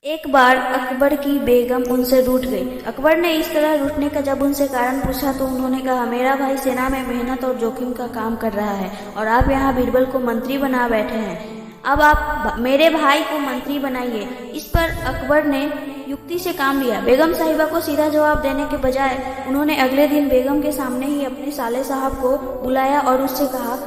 एक बार अकबर की बेगम उनसे रूठ गई। अकबर ने इस तरह रूठने का जब उनसे कारण पूछा तो उन्होंने कहा, मेरा भाई सेना में मेहनत और जोखिम का काम कर रहा है और आप यहाँ बीरबल को मंत्री बना बैठे हैं। अब आप मेरे भाई को मंत्री बनाइए। इस पर अकबर ने युक्ति से काम लिया। बेगम साहिबा को सीधा जवाब देने के बजाय उन्होंने अगले दिन बेगम के सामने ही अपने साले साहब को बुलाया और उससे कहा,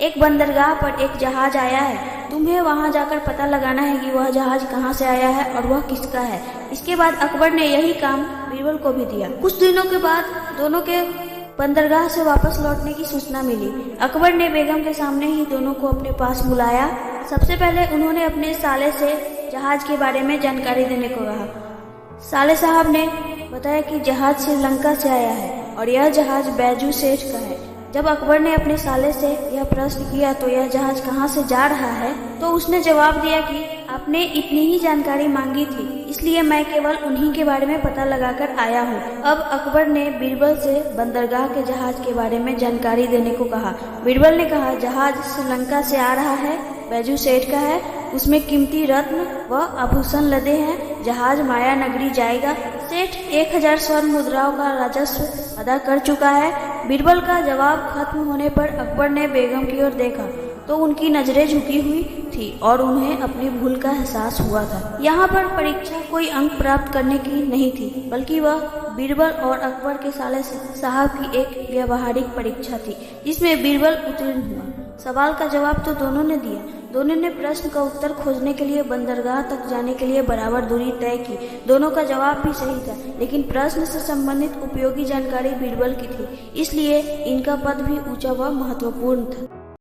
एक बंदरगाह पर एक जहाज आया है, तुम्हें वहां जाकर पता लगाना है कि वह जहाज कहां से आया है और वह किसका है। इसके बाद अकबर ने यही काम बीरबल को भी दिया। कुछ दिनों के बाद दोनों के बंदरगाह से वापस लौटने की सूचना मिली। अकबर ने बेगम के सामने ही दोनों को अपने पास बुलाया। सबसे पहले उन्होंने अपने साले से जहाज के बारे में जानकारी देने को कहा। साले साहब ने बताया कि जहाज श्रीलंका से आया है और यह जहाज बैजू सेठ का है। जब अकबर ने अपने साले से यह प्रश्न किया तो यह जहाज कहाँ से जा रहा है, तो उसने जवाब दिया कि आपने इतनी ही जानकारी मांगी थी, इसलिए मैं केवल उन्हीं के बारे में पता लगाकर आया हूँ। अब अकबर ने बीरबल से बंदरगाह के जहाज के बारे में जानकारी देने को कहा। बीरबल ने कहा, जहाज श्रीलंका से आ रहा है, बैजू सेठ का है, उसमें कीमती रत्न व आभूषण लदे हैं। जहाज माया नगरी जाएगा। सेठ 1000 स्वर्ण मुद्राओं का राजस्व अदा कर चुका है। बीरबल का जवाब खत्म होने पर अकबर ने बेगम की ओर देखा तो उनकी नजरें झुकी हुई थी और उन्हें अपनी भूल का एहसास हुआ था। यहाँ पर परीक्षा कोई अंक प्राप्त करने की नहीं थी, बल्कि वह बीरबल और अकबर के साले साहब की एक व्यवहारिक परीक्षा थी, जिसमें बीरबल उत्तीर्ण हुआ। सवाल का जवाब तो दोनों ने दिया। दोनों ने प्रश्न का उत्तर खोजने के लिए बंदरगाह तक जाने के लिए बराबर दूरी तय की। दोनों का जवाब भी सही था, लेकिन प्रश्न से संबंधित उपयोगी जानकारी बीरबल की थी, इसलिए इनका पद भी ऊंचा व महत्वपूर्ण था।